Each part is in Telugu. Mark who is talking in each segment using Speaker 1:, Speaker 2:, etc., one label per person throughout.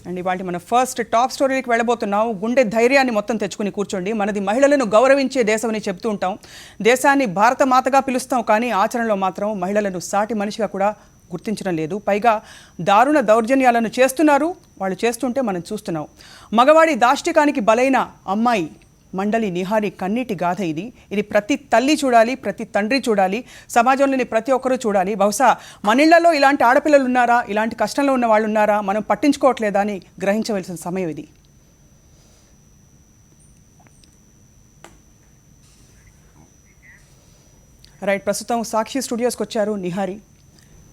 Speaker 1: అండ్ ఇవాళ మన ఫస్ట్ టాప్ స్టోరీకి వెళ్ళబోతున్నాం. గుండె ధైర్యాన్ని మొత్తం తెచ్చుకుని కూర్చోండి. మనది మహిళలను గౌరవించే దేశం అని చెప్తూ ఉంటాం. దేశాన్ని భారత మాతగా పిలుస్తాం, కానీ ఆచరణలో మాత్రం మహిళలను సాటి మనిషిగా కూడా గుర్తించడం లేదు. పైగా దారుణ దౌర్జన్యాలను చేస్తున్నారు. వాళ్ళు చేస్తుంటే మనం చూస్తున్నాం. మగవాడి దాష్టికానికి బలైన అమ్మాయి మండలి నిహారి కన్నీటి గాథ ఇది. ఇది ప్రతి తల్లి చూడాలి, ప్రతి తండ్రి చూడాలి, సమాజంలోని ప్రతి ఒక్కరూ చూడాలి. బహుశా మన ఇళ్లలో ఇలాంటి ఆడపిల్లలు ఉన్నారా, ఇలాంటి కష్టంలో ఉన్న వాళ్ళు ఉన్నారా, మనం పట్టించుకోవట్లేదా అని గ్రహించవలసిన సమయం ఇది. రైట్, ప్రస్తుతం సాక్షి స్టూడియోస్కి వచ్చారు Nihari.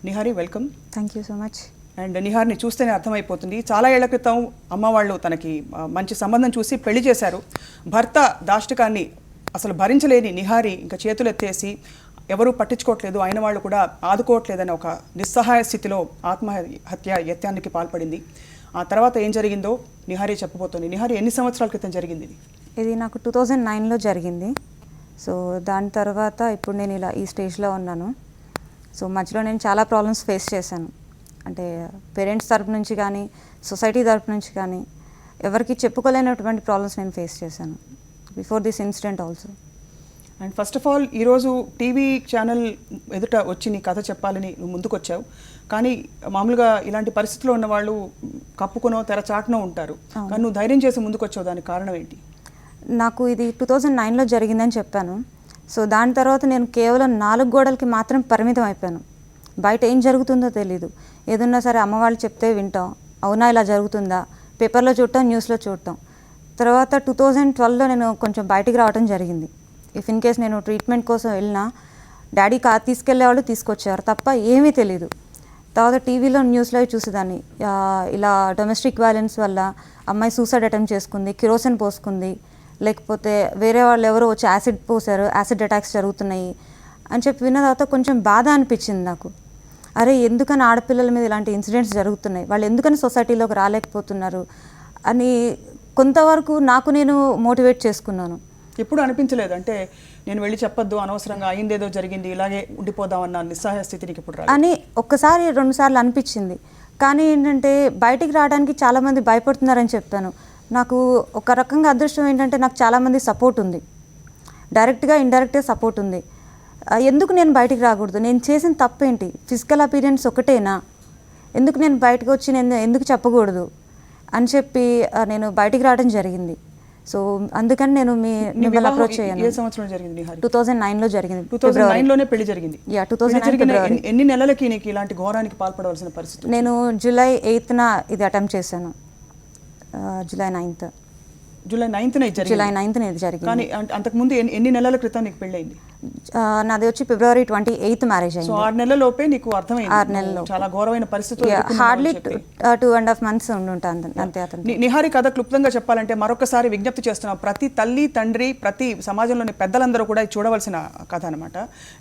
Speaker 1: Nihari, welcome.
Speaker 2: Thank you so much.
Speaker 1: And నిహార్ని చూస్తేనే అర్థమైపోతుంది. చాలా ఏళ్ల క్రితం అమ్మ వాళ్ళు తనకి మంచి సంబంధం చూసి పెళ్లి చేశారు. భర్త దాష్టికాన్ని అసలు భరించలేని నిహారి ఇంకా చేతులు ఎత్తేసి ఎవరూ పట్టించుకోవట్లేదు, అయిన వాళ్ళు కూడా ఆదుకోవట్లేదని ఒక నిస్సహాయ స్థితిలో ఆత్మహత్య యత్నానికి పాల్పడింది. ఆ తర్వాత ఏం జరిగిందో నిహారి చెప్పబోతుంది. నిహారి, ఎన్ని సంవత్సరాల క్రితం జరిగింది ఇది?
Speaker 2: ఇది నాకు 2009లో జరిగింది. సో దాని తర్వాత ఇప్పుడు నేను ఇలా ఈ స్టేజ్లో ఉన్నాను. సో మధ్యలో నేను చాలా ప్రాబ్లమ్స్ ఫేస్ చేశాను. అంటే పేరెంట్స్ తరపు నుంచి కానీ, సొసైటీ తరపు నుంచి కానీ ఎవరికి చెప్పుకోలేనటువంటి ప్రాబ్లమ్స్ నేను ఫేస్ చేశాను before this incident also.
Speaker 1: And first of all, ఈరోజు టీవీ ఛానల్ ఎదుట వచ్చి నీ కథ చెప్పాలని నువ్వు ముందుకు వచ్చావు. కానీ మామూలుగా ఇలాంటి పరిస్థితుల్లో ఉన్న వాళ్ళు కప్పుకునో తెరచాటునో ఉంటారు, కానీ నువ్వు ధైర్యం చేసి ముందుకు వచ్చావు. దానికి కారణం ఏంటి?
Speaker 2: నాకు ఇది 2009లో జరిగిందని చెప్పాను. సో దాని తర్వాత నేను కేవలం 4 గోడలకి మాత్రం పరిమితం అయిపోయాను. బయట ఏం జరుగుతుందో తెలీదు. ఏదన్నా సరే అమ్మ వాళ్ళు చెప్తే వింటాం, అవునా ఇలా జరుగుతుందా, పేపర్లో చూడటం, న్యూస్లో చూడటం. తర్వాత 2012లో నేను కొంచెం బయటికి రావడం జరిగింది. ఇఫ్ ఇన్ కేస్ నేను ట్రీట్మెంట్ కోసం వెళ్ళినా డాడీ తీసుకెళ్లేవాళ్ళు, తీసుకొచ్చేవారు తప్ప ఏమీ తెలీదు. తర్వాత టీవీలో న్యూస్లో చూసేదాన్ని, ఇలా డొమెస్టిక్ వైలెన్స్ వల్ల అమ్మాయి సూసైడ్ అటెంప్ట్ చేసుకుంది, కిరోసిన్ పోసుకుంది, లేకపోతే వేరే వాళ్ళు ఎవరో వచ్చి యాసిడ్ పోసారు, యాసిడ్ అటాక్స్ జరుగుతున్నాయి అని చెప్పి విన్న తర్వాత కొంచెం బాధ అనిపించింది నాకు. అరే, ఎందుకని ఆడపిల్లల మీద ఇలాంటి ఇన్సిడెంట్స్ జరుగుతున్నాయి, వాళ్ళు ఎందుకని సొసైటీలోకి రాలేకపోతున్నారు అని కొంతవరకు నాకు నేను మోటివేట్ చేసుకున్నాను.
Speaker 1: ఎప్పుడు అనిపించలేదు అంటే నేను వెళ్ళి చెప్పొద్దు, అనవసరంగా అయిందేదో జరిగింది, ఇలాగే ఉండిపోదామన్న నిస్సహాయ స్థితికి ఇప్పుడు
Speaker 2: అని ఒక్కసారి 2 సార్లు అనిపించింది. కానీ ఏంటంటే బయటికి రావడానికి చాలామంది భయపడుతున్నారని చెప్పాను. నాకు ఒక రకంగా అదృష్టం ఏంటంటే నాకు చాలామంది సపోర్ట్ ఉంది, డైరెక్ట్గా ఇండైరెక్ట్గా సపోర్ట్ ఉంది. ఎందుకు నేను బయటికి రాకూడదు, నేను చేసిన తప్పేంటి, ఫిజికల్ అపీరెన్స్ ఒకటేనా, ఎందుకు నేను బయటకు వచ్చి నేను ఎందుకు చెప్పకూడదు అని చెప్పి నేను బయటికి రావడం జరిగింది. సో అందుకని నేను మిమ్మల్ని అప్రోచ్ అయ్యాను. 2009లో జరిగింది.
Speaker 1: 2009లోనే పెళ్లి జరిగింది.
Speaker 2: 2009
Speaker 1: ఎన్ని నెలలకి నీకు ఇలాంటి ఘోరానికి పాల్పడవలసిన పరిస్థితి?
Speaker 2: నేను జూలై 8న ఇది అటెంప్ట్ చేశాను. జూలై 9th ఇది జరిగింది.
Speaker 1: కానీ అంతకుముందు ఎన్ని నెలల క్రితం నీకు పెళ్ళయింది?
Speaker 2: నాది వచ్చి ఫిబ్రవరి 28th మ్యారేజ్ అయింది.
Speaker 1: 6 నెలల లోపే నీకు అర్థమైంది
Speaker 2: 6 నెలల్లో
Speaker 1: చాలా ఘోరమైన పరిస్థితులు.
Speaker 2: హార్డ్లీ 2.5 months ఉండుంటాను అంతే. అతను
Speaker 1: నిహారి కథ క్లుప్తంగా చెప్పాలంటే మరొకసారి విజ్ఞప్తి చేస్తున్నాం, ప్రతి తల్లి తండ్రి ప్రతి సమాజంలోని పెద్దలందరూ కూడా చూడవలసిన కథ అనమాట.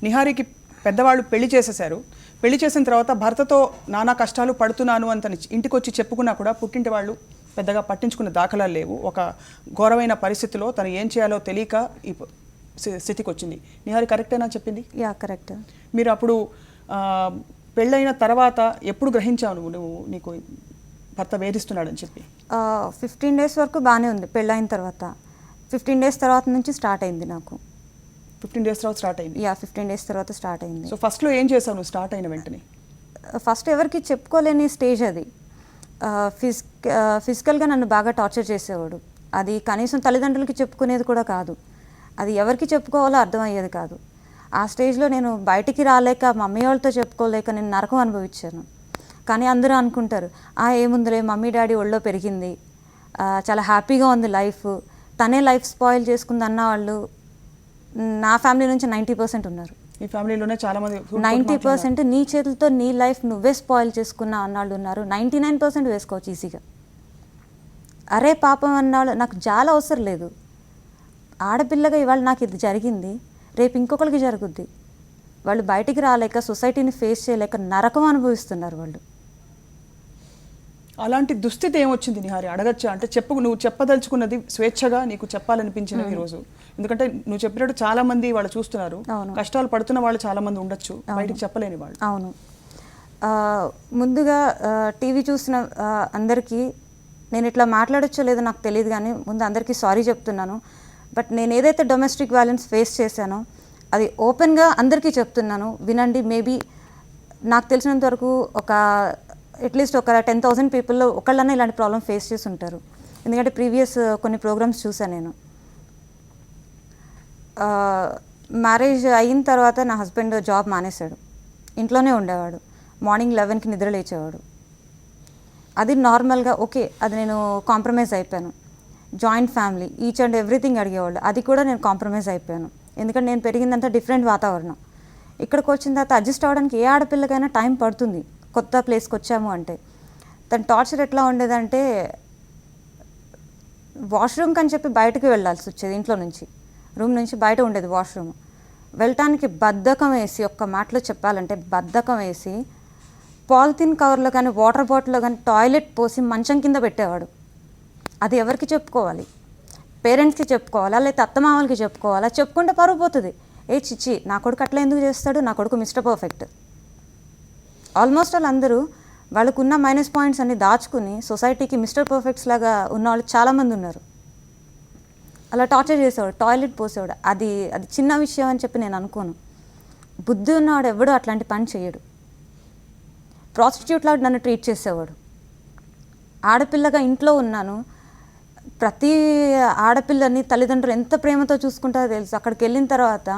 Speaker 1: నిహారికి పెద్దవాళ్ళు పెళ్లి చేసేశారు. పెళ్లి చేసిన తర్వాత భర్తతో నానా కష్టాలు పడుతున్నాను అని తను ఇంటికి వచ్చి చెప్పుకున్నా కూడా పుట్టింటి వాళ్ళు పెద్దగా పట్టించుకున్న దాఖలాలు లేవు. ఒక ఘోరమైన పరిస్థితిలో తను ఏం చేయాలో తెలియక ఈ స్థితికి వచ్చింది. నిహారి కరెక్టేనా చెప్పింది?
Speaker 2: Yeah, correct.
Speaker 1: మీరు అప్పుడు పెళ్ళైన తర్వాత ఎప్పుడు గ్రహించావు నువ్వు నీకు భర్త వేధిస్తున్నాడని చెప్పి?
Speaker 2: 15 days వరకు బాగానే ఉంది పెళ్ళైన తర్వాత. 15 days తర్వాత నుంచి స్టార్ట్ అయింది నాకు.
Speaker 1: 15 days తర్వాత స్టార్ట్ అయింది?
Speaker 2: యా, 15 days తర్వాత స్టార్ట్ అయింది.
Speaker 1: సో ఫస్ట్లో ఏం చేసావు నువ్వు స్టార్ట్ అయిన వెంటనే?
Speaker 2: ఫస్ట్ ఎవరికి చెప్పుకోలేని స్టేజ్ అది. ఫిజికల్గా నన్ను బాగా టార్చర్ చేసేవాడు. అది కనీసం తల్లిదండ్రులకి చెప్పుకునేది కూడా కాదు, అది ఎవరికి చెప్పుకోవాలో అర్థమయ్యేది కాదు. ఆ స్టేజ్లో నేను బయటికి రాలేక మమ్మీ వాళ్ళతో చెప్పుకోలేక నేను నరకం అనుభవించాను. కానీ అందరూ అనుకుంటారు, ఏముందిలే మమ్మీ డాడీ ఒళ్ళో పెరిగింది, చాలా హ్యాపీగా ఉంది లైఫ్, తనే లైఫ్ స్పాయిల్ చేసుకుంది అన్న వాళ్ళు నా ఫ్యామిలీ నుంచి 90% ఉన్నారు.
Speaker 1: ఈ ఫ్యామిలీలోనే చాలా మంది
Speaker 2: 90% నీ చేతులతో నీ లైఫ్ నువ్వే స్పాయిల్ చేసుకున్న అన్నాళ్ళు ఉన్నారు. 99% వేసుకోవచ్చు ఈజీగా. అరే పాపం అన్నాళ్ళు నాకు చాలా అవసరం లేదు. ఆడపిల్లగా ఇవాళ నాకు ఇది జరిగింది, రేపు ఇంకొకరికి జరుగుద్ది. వాళ్ళు బయటికి రాలేక సొసైటీని ఫేస్ చేయలేక నరకం అనుభవిస్తున్నారు వాళ్ళు.
Speaker 1: అలాంటి దుస్థితి ఏమొచ్చింది నిహారి, అడగచ్చా? అంటే నువ్వు చెప్పదలుచుకున్నది స్వేచ్ఛగా నీకు చెప్పాలనిపించినవి ఈరోజు. ఎందుకంటే నువ్వు చెప్పినట్టు చాలా మంది వాళ్ళు చూస్తున్నారు, కష్టాలు పడుతున్న వాళ్ళు చాలా మంది ఉండొచ్చు, బయటికి చెప్పలేని వాళ్ళు.
Speaker 2: అవును. ముందుగా టీవీ చూసిన అందరికీ నేను ఇట్లా మాట్లాడొచ్చో లేదో నాకు తెలియదు, కానీ ముందు అందరికీ సారీ చెప్తున్నాను. బట్ నేను ఏదైతే డొమెస్టిక్ వైలెన్స్ ఫేస్ చేశానో అది ఓపెన్గా అందరికీ చెప్తున్నాను, వినండి. మేబీ నాకు తెలిసినంత వరకు ఒక అట్లీస్ట్ ఒక 10,000 పీపుల్లో ఒకళ్ళన్నా ఇలాంటి ప్రాబ్లం ఫేస్ చేసి ఉంటారు. ఎందుకంటే ప్రీవియస్ కొన్ని ప్రోగ్రామ్స్ చూసాను నేను. మ్యారేజ్ అయిన తర్వాత నా హస్బెండ్ జాబ్ మానేశాడు, ఇంట్లోనే ఉండేవాడు. మార్నింగ్ 11కి నిద్ర లేచేవాడు. అది నార్మల్గా ఓకే, అది నేను కాంప్రమైజ్ అయిపోయాను. Joint family, each and everything అడిగేవాళ్ళు, అది కూడా నేను కాంప్రమైజ్ అయిపోయాను. ఎందుకంటే నేను పెరిగిందంతా డిఫరెంట్ వాతావరణం. ఇక్కడికి వచ్చిన తర్వాత అడ్జస్ట్ అవ్వడానికి ఏ ఆడపిల్లకైనా టైం పడుతుంది, కొత్త ప్లేస్కి వచ్చాము అంటే. తన టార్చర్ ఎట్లా ఉండేదంటే వాష్రూమ్కి అని చెప్పి బయటకు వెళ్ళాల్సి వచ్చేది, ఇంట్లో నుంచి రూమ్ నుంచి బయట ఉండేది వాష్రూమ్. వెళ్ళటానికి బద్ధకం వేసి, ఒక్క మాటలో చెప్పాలంటే బద్ధకం వేసి, పాలిథిన్ కవర్లో కానీ వాటర్ బాటిల్లో కానీ టాయిలెట్ పోసి మంచం కింద పెట్టేవాడు. అది ఎవరికి చెప్పుకోవాలి? పేరెంట్స్కి చెప్పుకోవాలా, లేకపోతే అత్తమామలకి చెప్పుకోవాలా? చెప్పుకుంటే పరువు పోతుంది. ఏ చిచ్చి, నా కొడుకు అట్లా ఎందుకు చేస్తాడు, నా కొడుకు మిస్టర్ పర్ఫెక్ట్. ఆల్మోస్ట్ వాళ్ళందరూ వాళ్ళకున్న మైనస్ పాయింట్స్ అన్ని దాచుకుని సొసైటీకి మిస్టర్ పర్ఫెక్ట్స్ లాగా ఉన్న వాళ్ళు చాలామంది ఉన్నారు. అలా టార్చర్ చేసేవాడు, టాయిలెట్ పోసేవాడు. అది చిన్న విషయం అని చెప్పి నేను అనుకోను. బుద్ధి ఉన్నవాడు ఎవడో అట్లాంటి పని చేయడు. ప్రాస్టిట్యూట్ లాగా నన్ను ట్రీట్ చేసేవాడు. ఆడపిల్లగా ఇంట్లో ఉన్నాను, ప్రతి ఆడపిల్లని తల్లిదండ్రులు ఎంత ప్రేమతో చూసుకుంటారో తెలుసు. అక్కడికి వెళ్ళిన తర్వాత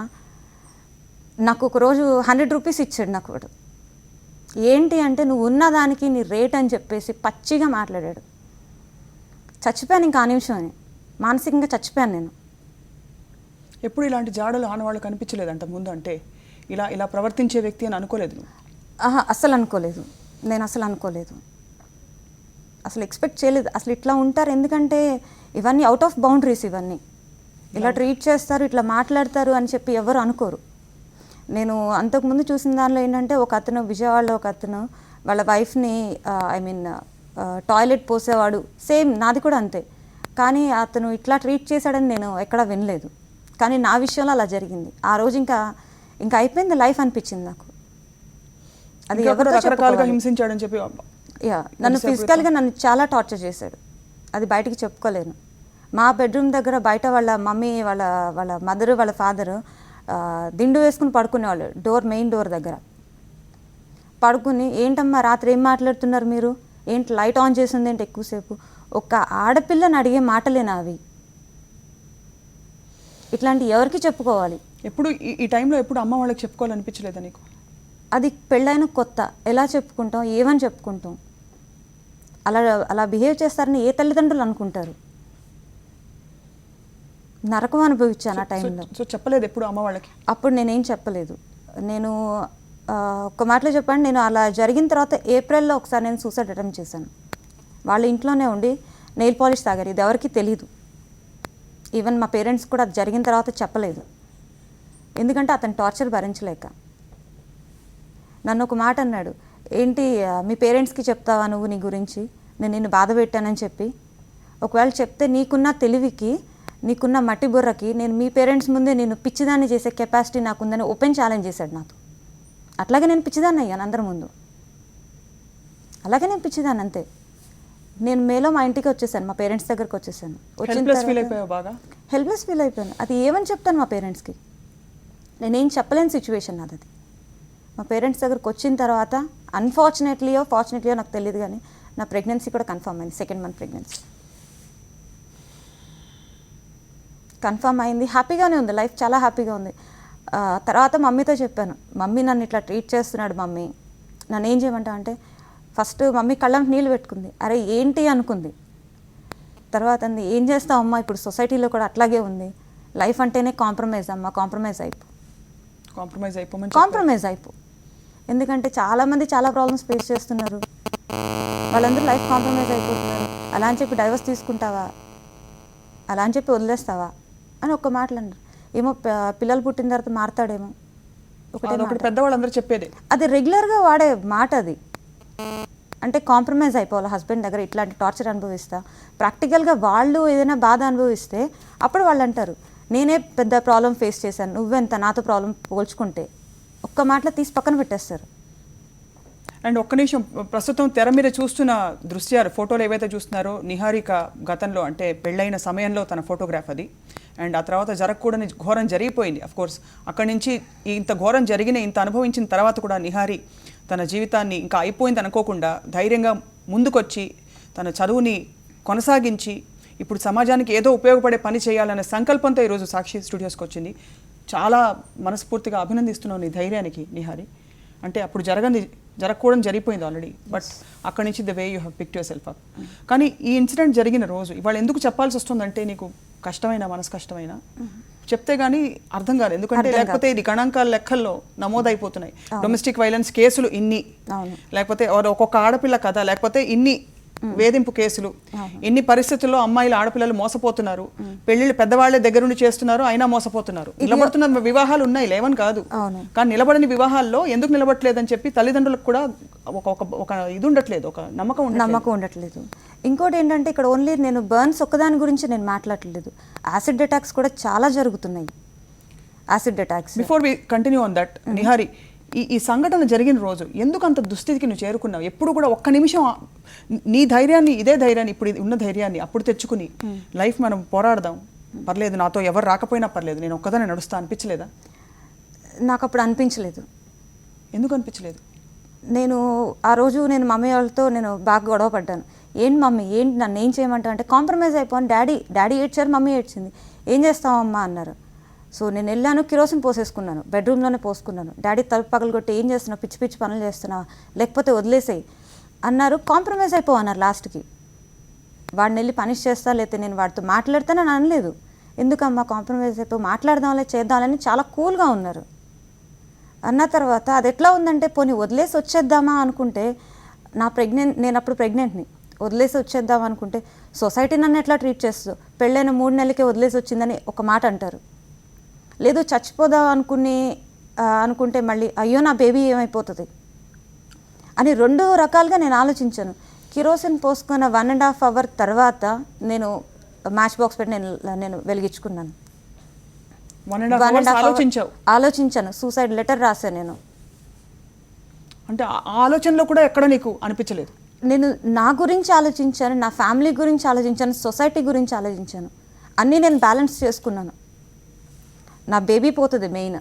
Speaker 2: నాకు ఒకరోజు 100 రూపీస్ ఇచ్చాడు నాకు వాడు. ఏంటి అంటే, నువ్వు ఉన్నదానికి నీ రేట్ అని చెప్పేసి పచ్చిగా మాట్లాడాడు. చచ్చిపోయాను ఇంకా ఆ నిమిషం, మానసికంగా చచ్చిపోయాను నేను.
Speaker 1: ఎప్పుడు ఇలాంటి జాడలు ఆనవాళ్ళు కనిపించలేదంట ముందు? అంటే ఇలా ప్రవర్తించే వ్యక్తి అని అనుకోలేదు నువ్వు?
Speaker 2: అస్సలు అనుకోలేదు, నేను అసలు అనుకోలేదు, అసలు ఎక్స్పెక్ట్ చేయలేదు. అసలు ఇట్లా ఉంటారు, ఎందుకంటే ఇవన్నీ అవుట్ ఆఫ్ బౌండరీస్. ఇవన్నీ ఇలా ట్రీట్ చేస్తారు, ఇట్లా మాట్లాడతారు అని చెప్పి ఎవరు అనుకోరు. నేను అంతకుముందు చూసిన దానిలో ఏంటంటే, ఒక అతను విజయవాడలో ఒక అతను వాళ్ళ వైఫ్ని టాయిలెట్ పోసేవాడు, సేమ్ నాది కూడా అంతే. కానీ అతను ఇట్లా ట్రీట్ చేశాడని నేను ఎక్కడా వినలేదు. కానీ నా విషయంలో అలా జరిగింది. ఆ రోజు ఇంకా అయిపోయింది లైఫ్ అనిపించింది నాకు. అది ఎవరు
Speaker 1: రకరకాలుగా హింసించాడని చెప్పి,
Speaker 2: నన్ను ఫిజికల్గా నన్ను చాలా టార్చర్ చేశాడు. అది బయటికి చెప్పుకోలేను. మా బెడ్రూమ్ దగ్గర బయట వాళ్ళ మమ్మీ, వాళ్ళ మదరు, వాళ్ళ ఫాదరు దిండు వేసుకుని పడుకునేవాళ్ళు, మెయిన్ డోర్ దగ్గర పడుకుని, ఏంటమ్మా రాత్రి ఏం మాట్లాడుతున్నారు మీరు, ఏంటి లైట్ ఆన్ చేసింది ఏంటి ఎక్కువసేపు? ఒక ఆడపిల్లని అడిగే మాటలేనా అవి? ఇట్లాంటి ఎవరికి చెప్పుకోవాలి?
Speaker 1: ఎప్పుడు ఈ టైంలో ఎప్పుడు అమ్మ వాళ్ళకి చెప్పుకోవాలనిపించలేదా నీకు?
Speaker 2: అది పెళ్ళైన కొత్త, ఎలా చెప్పుకుంటాం, ఏమని చెప్పుకుంటాం? అలా బిహేవ్ చేస్తారని ఏ తల్లిదండ్రులు అనుకుంటారు? నరకం అనుభవించాను ఆ టైంలో.
Speaker 1: సో చెప్పలేదు ఎప్పుడు అమ్మ వాళ్ళకి?
Speaker 2: అప్పుడు నేనేం చెప్పలేదు. నేను ఒక్క మాటలో చెప్పండి, నేను అలా జరిగిన తర్వాత ఏప్రిల్లో ఒకసారి నేను సూసైడ్ అటెంప్ట్ చేశాను. వాళ్ళ ఇంట్లోనే ఉండి నెయిల్ పాలిష్ తాగారు. ఇది ఎవరికి తెలీదు. ఈవెన్ మా పేరెంట్స్ కూడా అది జరిగిన తర్వాత చెప్పలేదు. ఎందుకంటే అతను టార్చర్ భరించలేక. నన్ను ఒక మాట అన్నాడు, ఏంటి మీ పేరెంట్స్కి చెప్తావా నువ్వు నీ గురించి, నేను నిన్ను బాధ పెట్టానని చెప్పి? ఒకవేళ చెప్తే నీకున్న తెలివికి, నీకున్న మట్టి బుర్రకి నేను మీ పేరెంట్స్ ముందే నేను పిచ్చిదాన్ని చేసే కెపాసిటీ నాకుందని ఓపెన్ ఛాలెంజ్ చేశాడు నాతో. అట్లాగే నేను పిచ్చిదాన్ని అయ్యాను అందరి ముందు. అలాగే నేను పిచ్చిదాన్ని అంతే. నేను మేలో మా ఇంటికి వచ్చేసాను, మా పేరెంట్స్ దగ్గరికి వచ్చేసాను. హెల్ప్లెస్ ఫీల్ అయిపోయాను. అది ఏమని చెప్తాను మా పేరెంట్స్కి? నేనేం చెప్పలేని సిచ్యువేషన్ నాది. అది మా పేరెంట్స్ దగ్గరకు వచ్చిన తర్వాత అన్ఫార్చునేట్లీయో ఫార్చునేట్లీయో నాకు తెలియదు, కానీ నా ప్రెగ్నెన్సీ కూడా కన్ఫర్మ్ అయింది. 2nd మంత్ ప్రెగ్నెన్సీ కన్ఫర్మ్ అయింది. హ్యాపీగానే ఉంది, లైఫ్ చాలా హ్యాపీగా ఉంది. తర్వాత మమ్మీతో చెప్పాను, మమ్మీ నన్ను ఇట్లా ట్రీట్ చేస్తున్నాడు మమ్మీ, నన్ను ఏం చేయమంటా అంటే, ఫస్ట్ మమ్మీ కళ్ళంటి నీళ్ళు పెట్టుకుంది. అరే ఏంటి అనుకుంది. తర్వాత అంది, ఏం చేస్తావు అమ్మ, ఇప్పుడు సొసైటీలో కూడా అట్లాగే ఉంది, లైఫ్ అంటేనే కాంప్రమైజ్ అమ్మ, కాంప్రమైజ్ అయిపో. ఎందుకంటే చాలామంది చాలా ప్రాబ్లమ్స్ ఫేస్ చేస్తున్నారు, వాళ్ళందరూ లైఫ్ కాంప్రమైజ్ అయిపోతున్నారు. అలా అని చెప్పి డైవర్స్ తీసుకుంటావా, అలా అని చెప్పి వదిలేస్తావా అని ఒక్క మాటలు అన్నారు. ఏమో పిల్లలు పుట్టిన తర్వాత మారతాడేమో,
Speaker 1: ఒకటి పెద్దవాళ్ళందరూ చెప్పేది.
Speaker 2: అది రెగ్యులర్గా వాడే మాట అది. అంటే కాంప్రమైజ్ అయిపోవాలి హస్బెండ్ దగ్గర, ఇట్లాంటి టార్చర్ అనుభవిస్తా. ప్రాక్టికల్గా వాళ్ళు ఏదైనా బాధ అనుభవిస్తే అప్పుడు వాళ్ళు అంటారు, నేనే పెద్ద ప్రాబ్లం ఫేస్ చేశాను, నువ్వెంత నాతో ప్రాబ్లం పోల్చుకుంటే. ఒక్క మాటలో తీసి పక్కన పెట్టేస్తారు.
Speaker 1: అండ్ ఒక్క నిమిషం, ప్రస్తుతం తెర మీద చూస్తున్న దృశ్యాలు, ఫోటోలు ఏవైతే చూస్తున్నారో, నిహారిక గతంలో అంటే పెళ్ళైన సమయంలో తన ఫోటోగ్రాఫ్ అది. అండ్ ఆ తర్వాత జరగకూడని ఘోరం జరిగిపోయింది. అఫ్కోర్స్ అక్కడి నుంచి ఇంత ఘోరం జరిగిన, ఇంత అనుభవించిన తర్వాత కూడా నిహారి తన జీవితాన్ని ఇంకా అయిపోయింది అనుకోకుండా ధైర్యంగా ముందుకొచ్చి తన చదువుని కొనసాగించి ఇప్పుడు సమాజానికి ఏదో ఉపయోగపడే పని చేయాలనే సంకల్పంతో ఈరోజు సాక్షి స్టూడియోస్కి వచ్చింది. చాలా మనస్ఫూర్తిగా అభినందిస్తున్నాను నీ ధైర్యానికి నిహారి. అంటే అప్పుడు జరగకూడదని జరిగిపోయింది ఆల్రెడీ, బట్ అక్కడి నుంచి the way you have picked your self up. కానీ ఈ ఇన్సిడెంట్ జరిగిన రోజు ఇవాళ ఎందుకు చెప్పాల్సి వస్తుందంటే, నీకు కష్టమైన మనసు కష్టమైన చెప్తే గానీ అర్థం కాదు. ఎందుకంటే లేకపోతే ఇది గణాంకాల లెక్కల్లో నమోదైపోతున్నాయి. డొమెస్టిక్ వైలెన్స్ కేసులు ఇన్ని, లేకపోతే ఒక్కొక్క ఆడపిల్ల కథ, లేకపోతే ఇన్ని వేధింపు కేసులు, ఎన్ని పరిస్థితుల్లో అమ్మాయిలు ఆడపిల్లలు మోసపోతున్నారు, పెళ్లిళ్ళు పెద్దవాళ్లే దగ్గరుండి చేస్తున్నారు, అయినా మోసపోతున్నారు. నిలబడుతున్న వివాహాలు ఉన్నాయి, లేవని కాదు, కానీ నిలబడని వివాహాల్లో ఎందుకు నిలబడలేదని చెప్పి తల్లిదండ్రులకు కూడా ఒక ఇది ఉండట్లేదు, ఒక నమ్మకం
Speaker 2: ఉండట్లేదు. ఇంకోటి ఏంటంటే, ఇక్కడ ఓన్లీ నేను బర్న్స్ ఒక్కదాని గురించి నేను మాట్లాడలేదు, యాసిడ్ అటాక్స్ కూడా చాలా జరుగుతున్నాయి. Acid attacks.
Speaker 1: Before we continue on that, Nihari, ఈ సంఘటన జరిగిన రోజు ఎందుకు అంత దుస్థితికి నువ్వు చేరుకున్నావు? ఎప్పుడు కూడా ఒక్క నిమిషం నీ ధైర్యాన్ని, ఇదే ధైర్యాన్ని, ఇప్పుడు ఉన్న ధైర్యాన్ని అప్పుడు తెచ్చుకుని లైఫ్ మనం పోరాడదాం, పర్లేదు నాతో ఎవరు రాకపోయినా పర్లేదు, నేను ఒక్కదానే నడుస్తా అనిపించలేదా?
Speaker 2: నాకు అప్పుడు అనిపించలేదు.
Speaker 1: ఎందుకు అనిపించలేదు?
Speaker 2: నేను ఆ రోజు నేను మమ్మీ వాళ్ళతో నేను బాగా గొడవ పడ్డాను. ఏంటి మమ్మీ, ఏంటి నన్ను ఏం చేయమంటా అంటే, కాంప్రమైజ్ అయిపోయాను. డాడీ ఏడ్చారు, మమ్మీ ఏడ్చింది. ఏం చేస్తావమ్మా అన్నారు. సో నేను వెళ్ళాను, కిరోసిన్ పోసేసుకున్నాను, బెడ్రూమ్లోనే పోసుకున్నాను. డాడీ తలుపు పగలగొట్టి, ఏం చేస్తున్నావు, పిచ్చి పిచ్చి పనులు చేస్తున్నావా, లేకపోతే వదిలేసేయి అన్నారు. కాంప్రమైజ్ అయిపోవన్నారు లాస్ట్కి. వాడిని వెళ్ళి పనిష్ చేస్తా, లేకపోతే నేను వాడితో మాట్లాడతానని అనలేదు. ఎందుకమ్మా కాంప్రమైజ్ అయిపో, మాట్లాడదాంలే చేద్దాంలని చాలా కూల్గా ఉన్నారు. అన్న తర్వాత అది ఎట్లా ఉందంటే, పోనీ వదిలేసి వచ్చేద్దామా అనుకుంటే, నేను అప్పుడు ప్రెగ్నెంట్ని, వదిలేసి వచ్చేద్దాం అనుకుంటే సొసైటీ నన్ను ఎట్లా ట్రీట్ చేస్తుందో, పెళ్ళైన 3 నెలలకే వదిలేసి వచ్చిందని ఒక మాట అంటారు. లేదు చచ్చిపోదాం అనుకుంటే మళ్ళీ అయ్యో నా బేబీ ఏమైపోతుంది అని 2 రకాలుగా నేను ఆలోచించాను. కిరోసిన్ పోసుకున్న 1.5 అవర్ తర్వాత నేను మ్యాచ్ బాక్స్ పెట్టి నేను వెలిగించుకున్నాను. ఆలోచించాను, సూసైడ్ లెటర్ రాశాను నేను.
Speaker 1: అంటే ఆలోచనలో కూడా ఎక్కడ నీకు అనిపించలేదు?
Speaker 2: నేను నా గురించి ఆలోచించాను, నా ఫ్యామిలీ గురించి ఆలోచించాను, సొసైటీ గురించి ఆలోచించాను, అన్నీ నేను బ్యాలెన్స్ చేసుకున్నాను. నా బేబీ పోతుంది మెయిన్,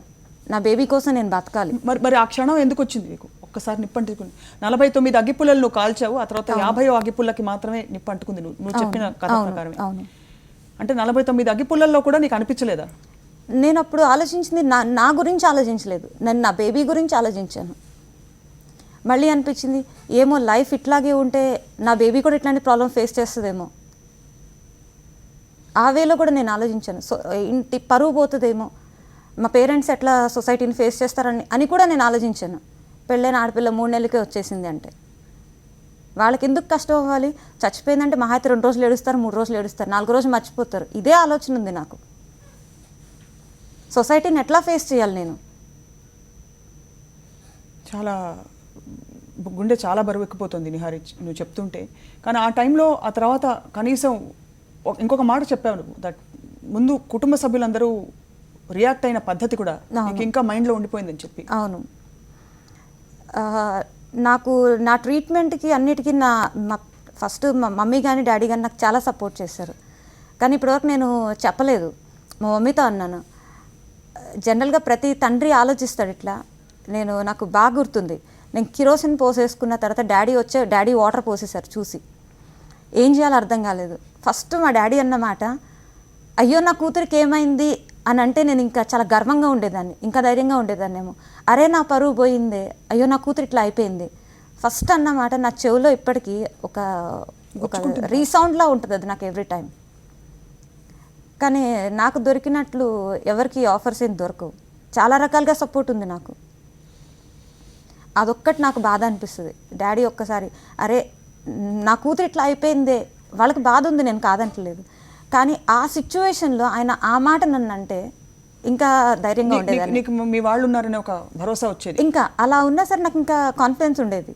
Speaker 2: నా బేబీ కోసం నేను బతకాలి.
Speaker 1: మరి ఆ క్షణం ఎందుకు వచ్చింది నీకు? ఒక్కసారి నిప్పంటుకుంది. 49 అగ్గిపుల్లలు నువ్వు కాల్చావు, ఆ తర్వాత 50 అగ్గిపుల్లకి మాత్రమే నిప్పంటుకుంది నువ్వు చెప్పిన కథ ప్రకారమే.
Speaker 2: అవును.
Speaker 1: అంటే 49 అగ్గిపుల్లల్లో కూడా నీకు అనిపించలేదా?
Speaker 2: నేను అప్పుడు ఆలోచించింది నా గురించి ఆలోచించలేదు, నేను నా బేబీ గురించి ఆలోచించాను. మళ్ళీ అనిపించింది, ఏమో లైఫ్ ఇట్లాగే ఉంటే నా బేబీ కూడా ఇట్లాంటి ప్రాబ్లం ఫేస్ చేస్తుందేమో, ఆ వేలో కూడా నేను ఆలోచించాను. సో ఇంటి పరువు పోతుందేమో, మా పేరెంట్స్ ఎట్లా సొసైటీని ఫేస్ చేస్తారని కూడా నేను ఆలోచించాను. పెళ్ళైన ఆడపిల్ల 3 నెలలకే వచ్చేసింది అంటే వాళ్ళకి ఎందుకు కష్టం అవ్వాలి? చచ్చిపోయిందంటే మహా అయితే 2 రోజులు ఏడుస్తారు, 3 రోజులు ఏడుస్తారు, 4 రోజులు మర్చిపోతారు. ఇదే ఆలోచన ఉంది నాకు. సొసైటీని ఎట్లా ఫేస్ చేయాలి నేను?
Speaker 1: చాలా గుండె చాలా బరువు ఎక్కిపోతుంది నిహారి నువ్వు చెప్తుంటే. కానీ ఆ టైంలో ఆ తర్వాత కనీసం ఇంకొక మాట చెప్పావు నువ్వు, దట్ ముందు కుటుంబ సభ్యులందరూ రియాక్ట్ అయిన పద్ధతి కూడా నీకు ఇంకా మైండ్లో ఉండిపోయిందని చెప్పి.
Speaker 2: అవును, నాకు నా ట్రీట్మెంట్కి అన్నిటికీ ఫస్ట్ మా మమ్మీ కానీ డాడీ కానీ నాకు చాలా సపోర్ట్ చేశారు. కానీ ఇప్పటివరకు నేను చెప్పలేదు. మా మమ్మీతో అన్నాను. జనరల్గా ప్రతి తండ్రి ఆలోచిస్తాడు ఇట్లా. నాకు బాగా గుర్తుంది, నేను కిరోసిన్ పోసేసుకున్న తర్వాత డాడీ వాటర్ పోసేశారు చూసి. ఏం చేయాలో అర్థం కాలేదు. ఫస్ట్ మా డాడీ అన్నమాట, అయ్యో నా కూతురికి ఏమైంది అని అంటే నేను ఇంకా చాలా గర్వంగా ఉండేదాన్ని, ఇంకా ధైర్యంగా ఉండేదాన్నేమో. అరే నా పరువు పోయిందే, అయ్యో నా కూతురు ఇట్లా అయిపోయింది. ఫస్ట్ అన్నమాట నా చెవిలో ఇప్పటికీ ఒక రీసౌండ్లా ఉంటుంది అది నాకు ఎవ్రీ టైం. కానీ నాకు దొరికినట్లు ఎవరికి ఆఫర్స్ ఏం దొరకవు. చాలా రకాలుగా సపోర్ట్ ఉంది నాకు. అదొక్కటి నాకు బాధ అనిపిస్తుంది. డాడీ ఒక్కసారి అరే నా కూతురు ఇట్లా అయిపోయిందే, వాళ్ళకి బాధ ఉంది, నేను కాదంటలేదు. కానీ ఆ సిచ్యువేషన్లో ఆయన ఆ మాట నన్ను అంటే ఇంకా ధైర్యంగా ఉండేది.
Speaker 1: నీకు మీ వాళ్ళు ఉన్నారనే ఒక భరోసా వచ్చేది.
Speaker 2: ఇంకా అలా ఉన్నా సరే నాకు ఇంకా కాన్ఫిడెన్స్ ఉండేది.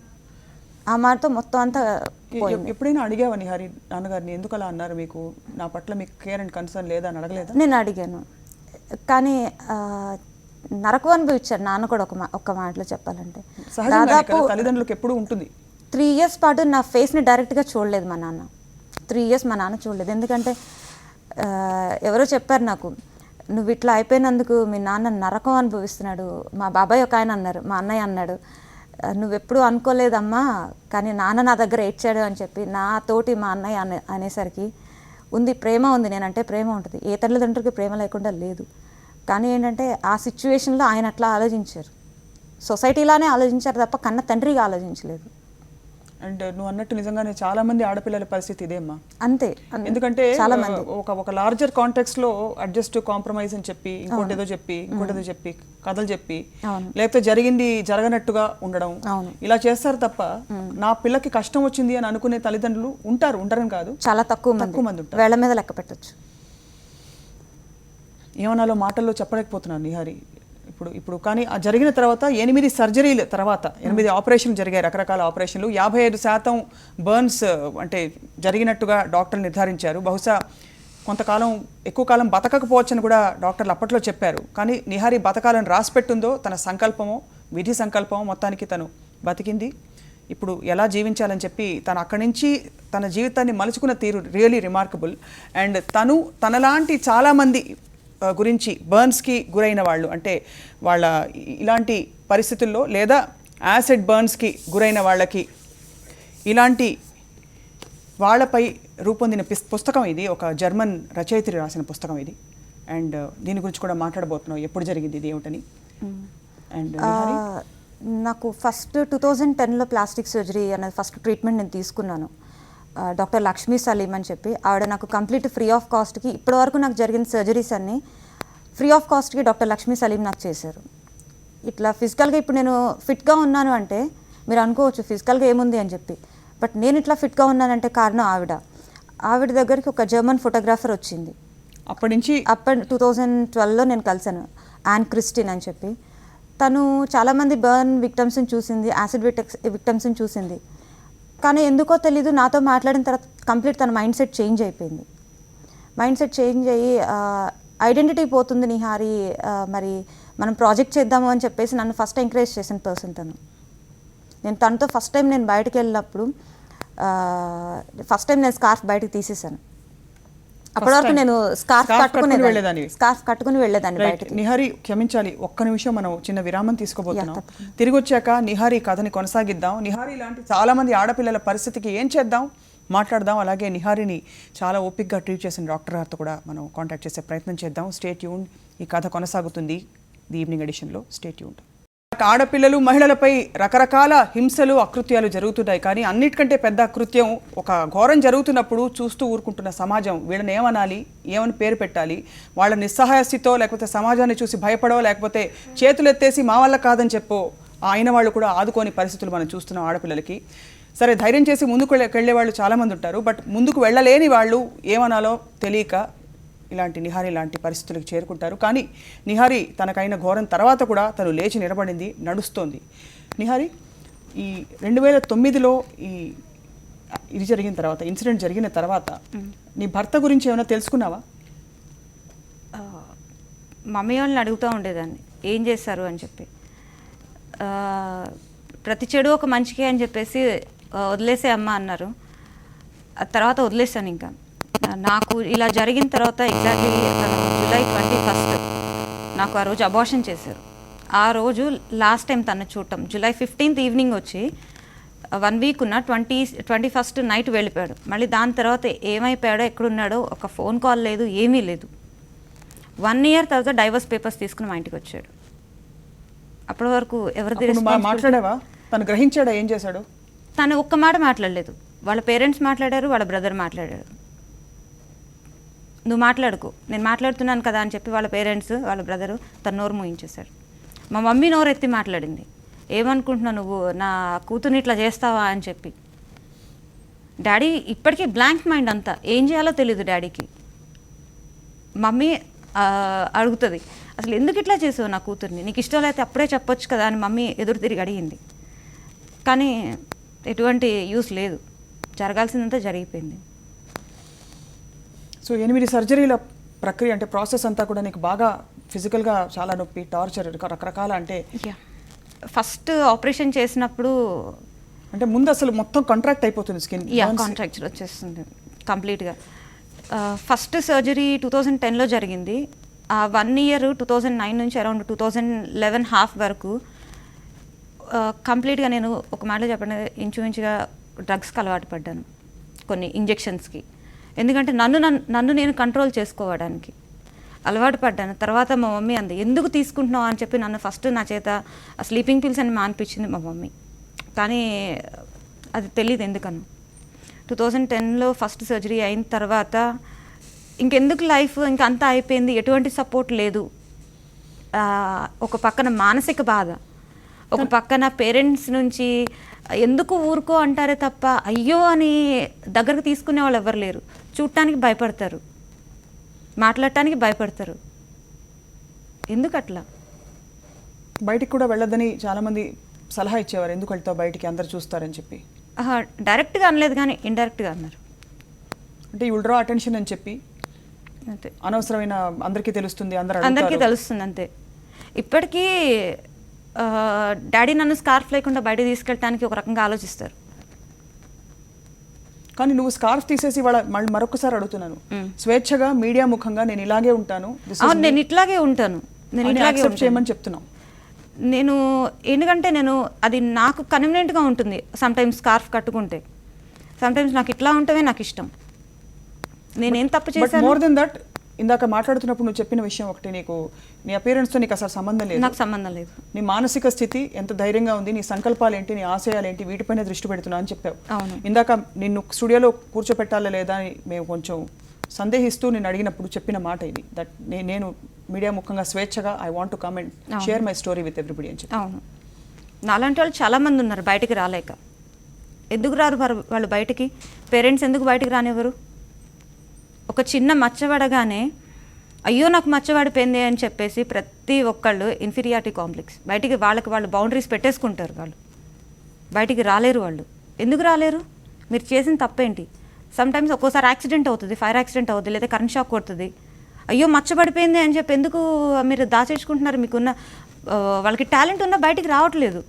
Speaker 2: ఆ మాటతో మొత్తం అంతా
Speaker 1: ఎప్పుడైనా అడిగావా నిహారి నాన్నగారిని, ఎందుకు అలా అన్నారు, మీకు నా పట్ల మీకు కేర్ అండ్ కన్సర్న్ లేదా అని అడగలేదా?
Speaker 2: నేను అడిగాను. కానీ నరకం అనుభవించారు నాన్న కూడా ఒక్క మాటలో చెప్పాలంటే.
Speaker 1: సహజంగానే
Speaker 2: దాదాపు
Speaker 1: కదా, తల్లిదండ్రులకు ఎప్పుడూ ఉంటుంది.
Speaker 2: 3 years పాటు నా ఫేస్ని డైరెక్ట్గా చూడలేదు మా నాన్న. 3 years మా నాన్న చూడలేదు. ఎందుకంటే ఎవరో చెప్పారు నాకు, నువ్వు ఇట్లా అయిపోయినందుకు మీ నాన్న నరకం అనుభవిస్తున్నాడు. మా బాబాయ్ ఒక ఆయన అన్నారు, మా అన్నయ్య అన్నాడు, నువ్వెప్పుడు అనుకోలేదమ్మా కానీ నాన్న నా దగ్గర ఏడ్చాడు అని చెప్పి. నా తోటి మా అన్నయ్య అనేసరికి ఉంది, ప్రేమ ఉంది, నేనంటే ప్రేమ ఉంటుంది. ఏ తల్లిదండ్రులకి ప్రేమ లేకుండా లేదు. కానీ ఏంటంటే ఆ సిచ్యువేషన్లో ఆయన అట్లా ఆలోచించారు, సొసైటీలానే ఆలోచించారు తప్ప కన్న తండ్రిగా ఆలోచించలేదు.
Speaker 1: అండ్ నువ్వు అన్నట్టు నిజంగానే చాలా మంది ఆడపిల్లల పరిస్థితి ఇదేమ్మా.
Speaker 2: అంతే,
Speaker 1: ఎందుకంటే
Speaker 2: చాలా మంది
Speaker 1: ఒక లార్జర్ కాంటెక్స్ట్ లో అడ్జస్ట్ కాంప్రమైజ్ అని చెప్పి ఇంకోటేదో చెప్పి కథలు చెప్పి లేకపోతే జరిగింది జరగనట్టుగా ఉండడం ఇలా చేస్తారు తప్ప నా పిల్లకి కష్టం వచ్చింది అని అనుకునే తల్లిదండ్రులు ఉంటారని కాదు,
Speaker 2: చాలా తక్కువ మంది ఉంటారు. వేళ్ల మీద లెక్క పెట్టచ్చు.
Speaker 1: ఏమనాలో మాటల్లో చెప్పలేకపోతున్నాను నిహారి. ఇప్పుడు కానీ ఆ జరిగిన తర్వాత 8 సర్జరీల తర్వాత 8 ఆపరేషన్లు జరిగాయి, రకరకాల ఆపరేషన్లు. 55% బర్న్స్ అంటే జరిగినట్టుగా డాక్టర్లు నిర్ధారించారు. బహుశా కొంతకాలం ఎక్కువ కాలం బతకకపోవచ్చని కూడా డాక్టర్లు అప్పట్లో చెప్పారు. కానీ నిహారి బతకాలని రాసిపెట్టుందో తన సంకల్పమో విధి సంకల్పమో మొత్తానికి తను బతికింది. ఇప్పుడు ఎలా జీవించాలని చెప్పి తను అక్కడి నుంచి తన జీవితాన్ని మలుచుకున్న తీరు రియలీ రిమార్కబుల్. అండ్ తను తనలాంటి చాలామంది గురించి బర్న్స్కి గురైన వాళ్ళు, అంటే వాళ్ళ ఇలాంటి పరిస్థితుల్లో లేదా యాసిడ్ బర్న్స్కి గురైన వాళ్ళకి ఇలాంటి వాళ్ళపై రూపొందిన పుస్తకం ఇది. ఒక జర్మన్ రచయిత్రి రాసిన పుస్తకం ఇది. అండ్ దీని గురించి కూడా మాట్లాడబోతున్నాం, ఎప్పుడు జరిగింది ఇది ఏమిటని. అండ్
Speaker 2: నాకు ఫస్ట్ 2010లో ప్లాస్టిక్ సర్జరీ అనేది ఫస్ట్ ట్రీట్మెంట్ నేను తీసుకున్నాను. డాక్టర్ లక్ష్మీ సలీం అని చెప్పి ఆవిడ నాకు కంప్లీట్ ఫ్రీ ఆఫ్ కాస్ట్కి, ఇప్పటివరకు నాకు జరిగిన సర్జరీస్ అన్నీ ఫ్రీ ఆఫ్ కాస్ట్కి డాక్టర్ లక్ష్మీ సలీం నాకు చేశారు. ఇట్లా ఫిజికల్గా ఇప్పుడు నేను ఫిట్గా ఉన్నాను అంటే మీరు అనుకోవచ్చు ఫిజికల్గా ఏముంది అని చెప్పి, బట్ నేను ఇట్లా ఫిట్గా ఉన్నానంటే కారణం ఆవిడ దగ్గరికి ఒక జర్మన్ ఫోటోగ్రాఫర్ వచ్చింది.
Speaker 1: అప్పటి
Speaker 2: 2012లో నేను కలిసాను, యాన్ క్రిస్టిన్ అని చెప్పి. తను చాలామంది బర్న్ విక్టమ్స్ని చూసింది, యాసిడ్ విక్టమ్స్ని చూసింది. కానీ ఎందుకో తెలీదు నాతో మాట్లాడిన తర్వాత కంప్లీట్ తన మైండ్ సెట్ చేంజ్ అయిపోయింది. మైండ్ సెట్ చేంజ్ అయ్యి ఐడెంటిటీ పోతుంది నిహారి, మరి మనం ప్రాజెక్ట్ చేద్దాము అని చెప్పేసి నన్ను ఫస్ట్ ఎంకరేజ్ చేసిన పర్సన్ తను. నేను తనతో ఫస్ట్ టైం నేను బయటకు వెళ్ళినప్పుడు ఫస్ట్ టైం నేను స్కార్ఫ్ బయటకు తీసేసాను. అప్పటివరకు నేను స్కార్ఫ్ కట్టుకుని వెళ్ళేదాన్ని బయటకి.
Speaker 1: నిహారి క్షమించాలి, ఒక్క నిమిషం మనం చిన్న విరామం తీసుకోబోతున్నాం. తిరిగి వచ్చాక నిహారి కథని కొనసాగిద్దాం. నిహారి లాంటి చాలా మంది ఆడపిల్లల పరిస్థితికి ఏం చేద్దాం మాట్లాడదాం. అలాగే నిహారిని చాలా ఓపిక్గా ట్రీట్ చేసిన డాక్టర్ గారితో కూడా మనం కాంటాక్ట్ చేసే ప్రయత్నం చేద్దాం. స్టే ట్యూన్డ్, ఈ కథ కొనసాగుతుంది ది ఈవినింగ్ ఎడిషన్లో. Stay tuned. ఆడపిల్లలు మహిళలపై రకరకాల హింసలు అకృత్యాలు జరుగుతున్నాయి. కానీ అన్నిటికంటే పెద్ద అకృత్యం ఒక ఘోరం జరుగుతున్నప్పుడు చూస్తూ ఊరుకుంటున్న సమాజం. వీళ్ళని ఏమనాలి, ఏమని పేరు పెట్టాలి? వాళ్ళ నిస్సహాయ స్థితితో, లేకపోతే సమాజాన్ని చూసి భయపడో, లేకపోతే చేతులు ఎత్తేసి మా వల్ల కాదని చెప్పో అయిన వాళ్ళు కూడా ఆదుకోని పరిస్థితులు మనం చూస్తున్నాం ఆడపిల్లలకి. సరే, ధైర్యం చేసి ముందుకు వెళ్ళే వాళ్ళు చాలామంది ఉంటారు. బట్ ముందుకు వెళ్ళలేని వాళ్ళు ఏమనాలో తెలియక ఇలాంటి నిహారి లాంటి పరిస్థితులకు చేరుకుంటారు. కానీ నిహారి తనకైన ఘోరం తర్వాత కూడా తను లేచి నిలబడింది, నడుస్తోంది. నిహారి, ఈ 2009లో ఇది జరిగిన తర్వాత, ఇన్సిడెంట్ జరిగిన తర్వాత నీ భర్త గురించి ఏమైనా తెలుసుకున్నావా?
Speaker 2: మమ్మీ వాళ్ళని అడుగుతూ ఉండేదాన్ని ఏం చేశారు అని చెప్పి. ప్రతి చెడు ఒక మంచికే అని చెప్పేసి వదిలేసే అమ్మ అన్నారు. ఆ తర్వాత వదిలేసాను. ఇంకా నాకు ఇలా జరిగిన తర్వాత ఎగ్జాక్ట్లీ జూలై 21 నాకు ఆ రోజు అబార్షన్ చేశారు. ఆ రోజు లాస్ట్ టైం తను చూడటం. జూలై 15 ఈవినింగ్ వచ్చి 1 వీక్ ఉన్న 21 నైట్ వెళ్ళిపోయాడు. మళ్ళీ దాని తర్వాత ఏమైపోయాడో, ఎక్కడున్నాడో ఒక ఫోన్ కాల్ లేదు, ఏమీ లేదు. 1 year తర్వాత డైవర్స్ పేపర్స్ తీసుకుని మా ఇంటికి వచ్చాడు. అప్పటి వరకు ఎవరిది
Speaker 1: మాట్లాడావా? తను గ్రహించాడా ఏం చేశాడు?
Speaker 2: తను ఒక్క మాట మాట్లాడలేదు. వాళ్ళ పేరెంట్స్ మాట్లాడారు, వాళ్ళ బ్రదర్ మాట్లాడారు. నువ్వు మాట్లాడుకో, నేను మాట్లాడుతున్నాను కదా అని చెప్పి వాళ్ళ పేరెంట్స్, వాళ్ళ బ్రదరు తన నోరు మూయించేశారు. మా మమ్మీ నోరు ఎత్తి మాట్లాడింది, ఏమనుకుంటున్నావు నువ్వు, నా కూతుర్ని ఇట్లా చేస్తావా అని చెప్పి. డాడీ ఇప్పటికీ బ్లాంక్ మైండ్, అంతా ఏం చేయాలో తెలియదు డాడీకి. మమ్మీ అడుగుతుంది, అసలు ఎందుకు ఇట్లా చేసావు నా కూతుర్ని, నీకు ఇష్టం లేకపోతే అప్పుడే చెప్పొచ్చు కదా అని మమ్మీ ఎదురు తిరిగి అడిగింది. కానీ ఎటువంటి యూస్ లేదు, జరగాల్సిందంతా జరిగిపోయింది.
Speaker 1: సో 8 సర్జరీల ప్రక్రియ అంటే ప్రాసెస్ అంతా కూడా నీకు బాగా ఫిజికల్గా చాలా నొప్పి, టార్చర్, రకరకాల అంటే
Speaker 2: ఫస్ట్ ఆపరేషన్ చేసినప్పుడు
Speaker 1: అంటే ముందు అసలు మొత్తం కాంట్రాక్ట్ అయిపోతుంది స్కిన్.
Speaker 2: కాంట్రాక్చర్ వచ్చేస్తుంది కంప్లీట్గా. ఫస్ట్ సర్జరీ 2010లో జరిగింది. 1 ఇయర్ 2009 నుంచి అరౌండ్ 2011 హాఫ్ వరకు కంప్లీట్గా నేను ఒక మాటలో చెప్పండి ఇంచుమించుగా డ్రగ్స్కి అలవాటు పడ్డాను, కొన్ని ఇంజెక్షన్స్కి. ఎందుకంటే నన్ను నేను కంట్రోల్ చేసుకోవడానికి అలవాటు పడ్డాను. తర్వాత మా మమ్మీ అంది ఎందుకు తీసుకుంటున్నావు అని చెప్పి నన్ను ఫస్ట్ నా చేత స్లీపింగ్ పిల్స్ అని మానిపించింది మా మమ్మీ. కానీ అది తెలియదు ఎందుకను. 2010లో ఫస్ట్ సర్జరీ అయిన తర్వాత ఇంకెందుకు లైఫ్ ఇంక అంతా అయిపోయింది, ఎటువంటి సపోర్ట్ లేదు. ఒక పక్కన మానసిక బాధ, ఒక పక్కన పేరెంట్స్ నుంచి ఎందుకు ఊరుకో అంటారే తప్ప అయ్యో అని దగ్గరకు తీసుకునే వాళ్ళు ఎవరు లేరు. చూడటానికి భయపడతారు, మాట్లాడటానికి భయపడతారు. ఎందుకు అట్లా?
Speaker 1: బయటికి కూడా వెళ్ళొద్దని చాలామంది సలహా ఇచ్చేవారు, ఎందుకు వెళ్తావు బయటికి అందరు చూస్తారని చెప్పి.
Speaker 2: డైరెక్ట్గా అనలేదు కానీ ఇండైరెక్ట్గా అన్నారు.
Speaker 1: అంటే యూ విల్ డ్రా అటెన్షన్ అని చెప్పి
Speaker 2: అంతే,
Speaker 1: అనవసరమైన అందరికీ తెలుస్తుంది,
Speaker 2: అందరికీ తెలుస్తుంది అంతే. ఇప్పటికీ డాడీ నన్ను స్కార్ఫ్ లేకుండా బయట తీసుకెళ్ళడానికి ఒక రకంగా ఆలోచిస్తారు.
Speaker 1: కానీ నువ్వు స్కార్ఫ్ తీసేసి మళ్ళీ మరొకసారి అడుగుతున్నాను, స్వేచ్ఛగా మీడియా ముఖంగా నేను ఇలాగే ఉంటాను,
Speaker 2: నేను ఇట్లాగే ఉంటాను, నేను ఇట్లాగే
Speaker 1: చేయమని చెప్తున్నావు.
Speaker 2: నేను ఎందుకంటే అది నాకు కన్వీనియంట్గా ఉంటుంది. సమ్టైమ్స్ స్కార్ఫ్ కట్టుకుంటే, సమ్టైమ్స్ నాకు ఇట్లా ఉంటేనే నాకు ఇష్టం. నేనేం తప్పు చేశాను?
Speaker 1: మోర్ దెన్ దట్, ఇందాక మాట్లాడుతున్నప్పుడు నువ్వు చెప్పిన విషయం ఒకటి, నీ అపియరెన్స్తో నీకు అసలు సంబంధం లేదు.
Speaker 2: నాకు సంబంధం లేదు.
Speaker 1: నీ మానసిక స్థితి ఎంత ధైర్యంగా ఉంది, నీ సంకల్పాలు ఏంటి, నీ ఆశయాలు ఏంటి, వీటిపైన దృష్టి పెడుతున్నా అని చెప్పావు.
Speaker 2: అవును.
Speaker 1: ఇందాక నిన్ను స్టూడియోలో కూర్చోపెట్టాలా లేదా అని మేము కొంచెం సందేహిస్తూ నేను అడిగినప్పుడు చెప్పిన మాట ఇది, దట్ నేను మీడియా ముఖంగా స్వేచ్ఛగా I want to come and share my story with everybody అని చెప్పి.
Speaker 2: అవును, నాలాంటి వాళ్ళు చాలామంది ఉన్నారు బయటికి రాలేక. ఎందుకు రారు వాళ్ళు బయటికి? పేరెంట్స్ ఎందుకు బయటికి రానివ్వరు? ఒక చిన్న మచ్చబడగానే అయ్యో నాకు మచ్చబడిపోయింది అని చెప్పేసి ప్రతి ఒక్కళ్ళు ఇన్ఫీరియారిటీ కాంప్లెక్స్, బయటికి వాళ్ళు బౌండరీస్ పెట్టేసుకుంటారు. వాళ్ళు బయటికి రాలేరు. వాళ్ళు ఎందుకు రాలేరు? మీరు చేసిన తప్పేంటి? సమ్టైమ్స్ ఒక్కోసారి యాక్సిడెంట్ అవుతుంది, ఫైర్ యాక్సిడెంట్ అవుతుంది, లేదా కరెంట్ షాక్ కొడుతుంది. అయ్యో మచ్చబడిపోయింది అని చెప్పి ఎందుకు మీరు దాచేసుకుంటున్నారు? మీకున్న వాళ్ళకి టాలెంట్ ఉన్నా బయటికి రావట్లేదు.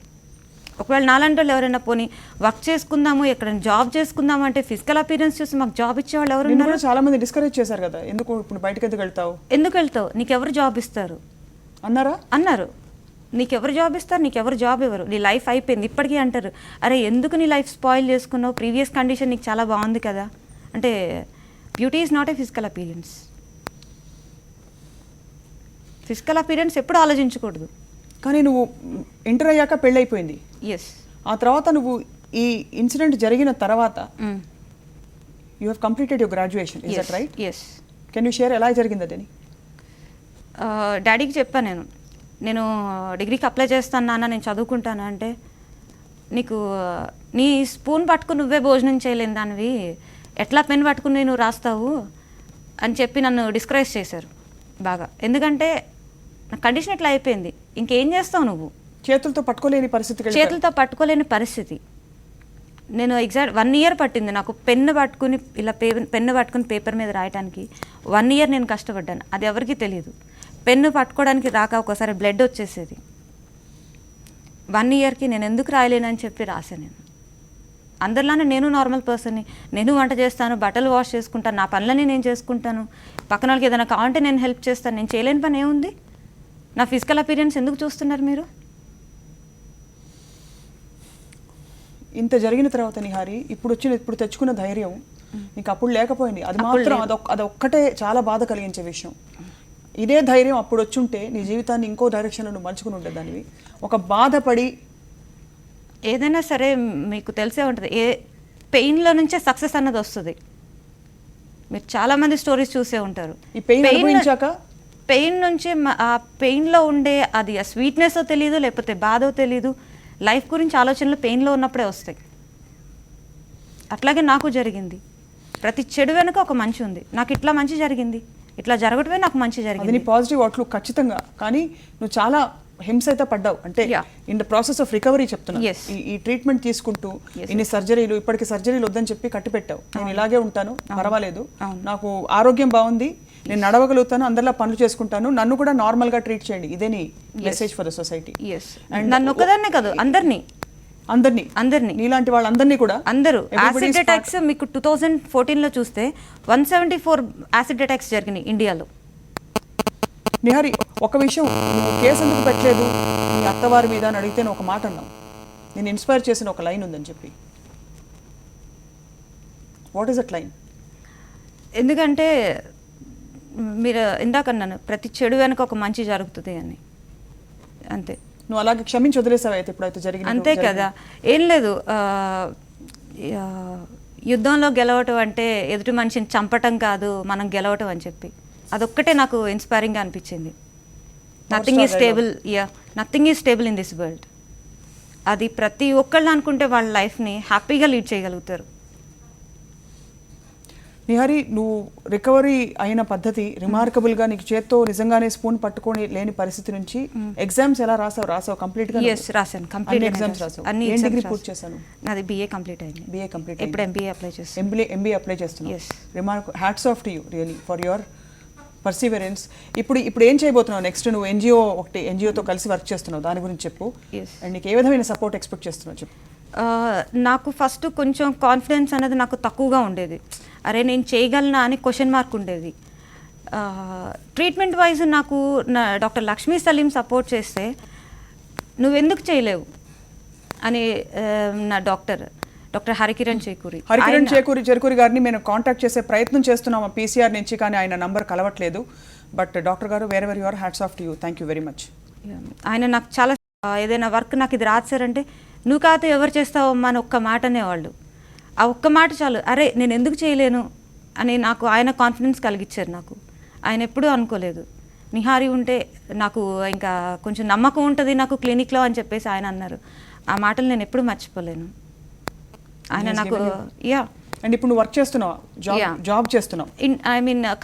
Speaker 2: ఒకవేళ నాలాంటి వాళ్ళు ఎవరైనా పోనీ వర్క్ చేసుకుందాము, ఎక్కడైనా జాబ్ చేసుకుందాము అంటే ఫిజికల్ అపీరెన్స్ చూసి మాకు జాబ్ ఇచ్చేవాళ్ళు ఎవరు ఉన్నారు?
Speaker 1: చాలా మంది డిస్కరేజ్ చేశారు కదా, ఎందుకు ఇప్పుడు బయటకు ఎందుకు వెళ్తావు,
Speaker 2: ఎందుకు వెళ్తావు, నీకెవరు జాబ్ ఇస్తారు అన్నారు. నీకెవరు జాబ్ ఇస్తారు, నీకెవరు జాబ్ ఇవ్వరు, నీ లైఫ్ అయిపోయింది. ఇప్పటికీ అంటారు, అరే ఎందుకు నీ లైఫ్ స్పాయిల్ చేసుకున్నావు, ప్రీవియస్ కండిషన్ నీకు చాలా బాగుంది కదా. అంటే beauty is not a physical appearance. Physical appearance ఎప్పుడు ఆలోచించకూడదు.
Speaker 1: కానీ నువ్వు ఇంటర్ అయ్యాక పెళ్ళి అయిపోయింది.
Speaker 2: ఎస్.
Speaker 1: ఆ తర్వాత నువ్వు ఈ ఇన్సిడెంట్ జరిగిన తర్వాత you have completed your graduation, is that right?
Speaker 2: Yes.
Speaker 1: Can you share ఎలా జరిగింది అదని?
Speaker 2: డాడీకి చెప్పాను, నేను డిగ్రీకి అప్లై చేస్తాను నాన్న, నేను చదువుకుంటాను అంటే, నీకు నీ స్పూన్ పట్టుకుని నువ్వే భోజనం చేయలేని దానివి ఎట్లా పెన్ పట్టుకుని నువ్వు రాస్తావు అని చెప్పి నన్ను డిస్కరేజ్ చేశారు బాగా. ఎందుకంటే నా కండిషన్ ఇట్లా అయిపోయింది, ఇంకేం చేస్తావు నువ్వు? చేతులతో పట్టుకోలేని పరిస్థితి. నేను ఎగ్జాక్ట్ 1 ఇయర్ పట్టింది నాకు పెన్ను పట్టుకుని ఇలా పెన్ను పట్టుకుని పేపర్ మీద రాయడానికి. 1 ఇయర్ నేను కష్టపడ్డాను, అది ఎవరికీ తెలియదు. పెన్ను పట్టుకోవడానికి రాక ఒకసారి బ్లడ్ వచ్చేసేది. 1 ఇయర్కి నేను ఎందుకు రాయలేనని చెప్పి రాశాను. నేను అందరిలానే నేను నార్మల్ పర్సన్ని, నేను వంట చేస్తాను, బట్టలు వాష్ చేసుకుంటాను, నా పనులని నేను చేసుకుంటాను, పక్కన వాళ్ళకి ఏదైనా కావాలంటే నేను హెల్ప్ చేస్తాను. నేను చేయలేని పని ఏముంది? నా ఫిజికల్ అపీరెన్స్ ఎందుకు చూస్తున్నారు మీరు?
Speaker 1: ఇంత జరిగిన తర్వాత నిహారి ఇప్పుడు తెచ్చుకున్న ధైర్యం నీకు అప్పుడు లేకపోయింది. అది మాత్రం అదొక్కటే చాలా బాధ కలిగించే విషయం. ఇదే ధైర్యం అప్పుడు వచ్చుంటే నీ జీవితాన్ని ఇంకో డైరెక్షన్లో నువ్వు మలుచుకుని ఉండేదానివి. ఒక బాధపడి
Speaker 2: ఏదైనా సరే మీకు తెలిసే ఉంటుంది, ఏ పెయిన్లో నుంచే సక్సెస్ అన్నది వస్తుంది. మీరు చాలామంది స్టోరీస్ చూసే ఉంటారు.
Speaker 1: ఈ పెయిన్ అనుభవించాక
Speaker 2: పెయిన్ నుంచి ఆ పెయిన్లో ఉండే అది ఆ స్వీట్నెస్ో తెలియదు, లేకపోతే బాధో తెలియదు. లైఫ్ గురించి ఆలోచనలు పెయిన్లో ఉన్నప్పుడే వస్తాయి. అట్లాగే నాకు జరిగింది. ప్రతి చెడు వెనుక ఒక మంచి ఉంది. నాకు ఇట్లా మంచి జరిగింది, ఇట్లా జరగటమే నాకు మంచి జరిగింది.
Speaker 1: అది పాజిటివ్ అవుట్లుక్ ఖచ్చితంగా. కానీ నువ్వు చాలా హింస అయితే పడ్డావు. అంటే in the process of recovery చెప్తున్నా, ఈ ట్రీట్మెంట్ తీసుకుంటూ ఇన్ని సర్జరీలు, ఇప్పటికి సర్జరీలు వద్దని చెప్పి కట్టిపెట్టావు. నేను ఇలాగే ఉంటాను, పర్వాలేదు, నాకు ఆరోగ్యం బాగుంది, నేను నడవగలుగుతాను, అందరిలా పనులు చేసుకుంటాను, నన్ను కూడా నార్మల్గా ట్రీట్ చేయండి. ఇదే నీ మెసేజ్ ఫర్ ద సొసైటీ.
Speaker 2: నన్ను ఒక్కదాన్నే కాదు, అందరినీ
Speaker 1: నీలాంటి వాళ్ళందరినీ కూడా
Speaker 2: అందరూ. యాసిడ్ అటాక్స్ మీకు 2014లో చూస్తే 174 యాసిడ్ అటాక్స్ జరిగినాయి ఇండియాలో.
Speaker 1: నిహారి, ఒక విషయం, నువ్వు కేసు ఎందుకు పెట్టలేదు నీ అత్తవారి మీద అని అడిగితే ఒక మాట అన్నావు, నేను ఇన్స్పైర్ చేసిన ఒక లైన్ ఉందని చెప్పి. What is that line?
Speaker 2: ఎందుకంటే మీరు ఇందాక అన్నాను, ప్రతి చెడు వెనక ఒక మంచి జరుగుతుంది అని. అంతే.
Speaker 1: నువ్వు అలాగే క్షమించి వదిలేసావు అయితే ఇప్పుడైతే జరిగింది.
Speaker 2: అంతే కదా, ఏం లేదు. యుద్ధంలో గెలవటం అంటే ఎదుటి మనిషిని చంపటం కాదు, మనం గెలవటం అని చెప్పి అదొక్కటే నాకు ఇన్స్పైరింగ్గా అనిపించింది. Nothing is stable in this world. అది ప్రతి ఒక్కళ్ళు అనుకుంటే వాళ్ళ లైఫ్ని హ్యాపీగా లీడ్ చేయగలుగుతారు.
Speaker 1: నిహారి, నువ్వు రికవరీ అయిన పద్ధతి రిమార్కబుల్గా, నీకు చేత్తో నిజంగానే స్పూన్ పట్టుకొని లేని పరిస్థితి నుంచి ఎగ్జామ్స్ ఎలా రాసావు? కంప్లీట్గా?
Speaker 2: రాశాను. కంప్లీట్
Speaker 1: ఎగ్జామ్స్ రాసావు.
Speaker 2: అన్ని
Speaker 1: డిగ్రీ పూర్తి చేశాను.
Speaker 2: నాది BA కంప్లీట్ అయింది.
Speaker 1: BA complete.
Speaker 2: ఇప్పుడు MBA అప్లై చేస్తున్నాను.
Speaker 1: Remark, hats off to you really for your perseverance. ఇప్పుడు ఏం చేయబోతున్నావు నెక్స్ట్? నువ్వు ఎన్జిఓతో కలిసి వర్క్ చేస్తున్నావు, దాని గురించి చెప్పు. అండ్ నీకు ఏ విధమైన సపోర్ట్ ఎక్స్పెక్ట్ చేస్తున్నావు చెప్పు.
Speaker 2: నాకు ఫస్ట్ కొంచెం కాన్ఫిడెన్స్ అనేది నాకు తక్కువగా ఉండేది. అరే నేను చేయగలనా అని క్వశ్చన్ మార్క్ ఉండేది. ట్రీట్మెంట్ వైజ్ నాకు డాక్టర్ లక్ష్మీ సలీం సపోర్ట్ చేస్తే నువ్వెందుకు చేయలేవు అని నా డాక్టర్ హరికిరణ్ చేకూరి గారిని మేము కాంటాక్ట్ చేసే ప్రయత్నం చేస్తున్నాం PCR నుంచి, కానీ ఆయన నంబర్ కలవట్లేదు. బట్ డాక్టర్ గారు, wherever you are, hats off to you. Thank you very much. ఆయన నాకు చాలా, ఏదైనా వర్క్ నాకు ఇది రాదు సార్ అంటే, నువ్వు కాదు ఎవరు చేస్తావో అని ఒక్క మాట అనేవాళ్ళు. ఆ ఒక్క మాట చాలు, అరే నేను ఎందుకు చేయలేను అని నాకు ఆయన కాన్ఫిడెన్స్ కలిగించారు. నాకు ఆయన ఎప్పుడూ అనుకోలేదు, నిహారి ఉంటే నాకు ఇంకా కొంచెం నమ్మకం ఉంటుంది నాకు క్లినిక్లో అని చెప్పేసి ఆయన అన్నారు. ఆ మాటలు నేను ఎప్పుడు మర్చిపోలేను. ఆయన నాకు
Speaker 1: అండ్ ఇప్పుడు నువ్వు వర్క్ చేస్తున్నావు, జాబ్ చేస్తున్నావు?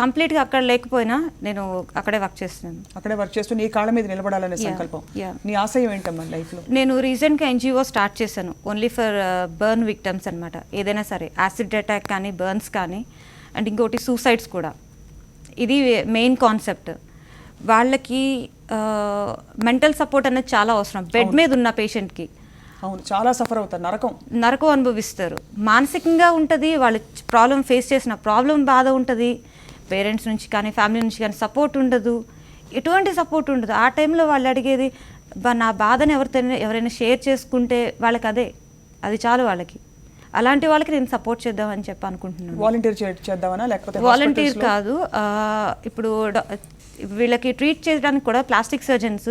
Speaker 2: కంప్లీట్గా అక్కడ లేకపోయినా నేను అక్కడే వర్క్ చేస్తున్నాను.
Speaker 1: నీ కాళ్ళ మీద నిలబడాలనే సంకల్పం. నీ ఆశయం ఏంటమ్మా లైఫ్లో?
Speaker 2: నేను రీసెంట్గా NGO స్టార్ట్ చేశాను, ఓన్లీ ఫర్ బర్న్ విక్టమ్స్ అనమాట. ఏదైనా సరే, యాసిడ్ అటాక్ కానీ, బర్న్స్ కానీ, అండ్ ఇంకోటి సూసైడ్స్ కూడా. ఇది మెయిన్ కాన్సెప్ట్. వాళ్ళకి మెంటల్ సపోర్ట్ అనేది చాలా అవసరం. బెడ్ మీద ఉన్న పేషెంట్కి
Speaker 1: అవును, చాలా సఫర్ అవుతారు,
Speaker 2: నరకం అనుభవిస్తారు. మానసికంగా ఉంటుంది, వాళ్ళు ఫేస్ చేసిన బాధ ఉంటుంది. పేరెంట్స్ నుంచి కానీ, ఫ్యామిలీ నుంచి కానీ సపోర్ట్ ఉండదు, ఎటువంటి సపోర్ట్ ఉండదు. ఆ టైంలో వాళ్ళు అడిగేది, నా బాధను ఎవరైనా షేర్ చేసుకుంటే వాళ్ళకి అది చాలు వాళ్ళకి. అలాంటి వాళ్ళకి నేను సపోర్ట్ చేద్దామని చెప్పి అనుకుంటున్నాను. వాలంటీర్ కాదు, ఇప్పుడు వీళ్ళకి ట్రీట్ చేయడానికి కూడా ప్లాస్టిక్ సర్జన్స్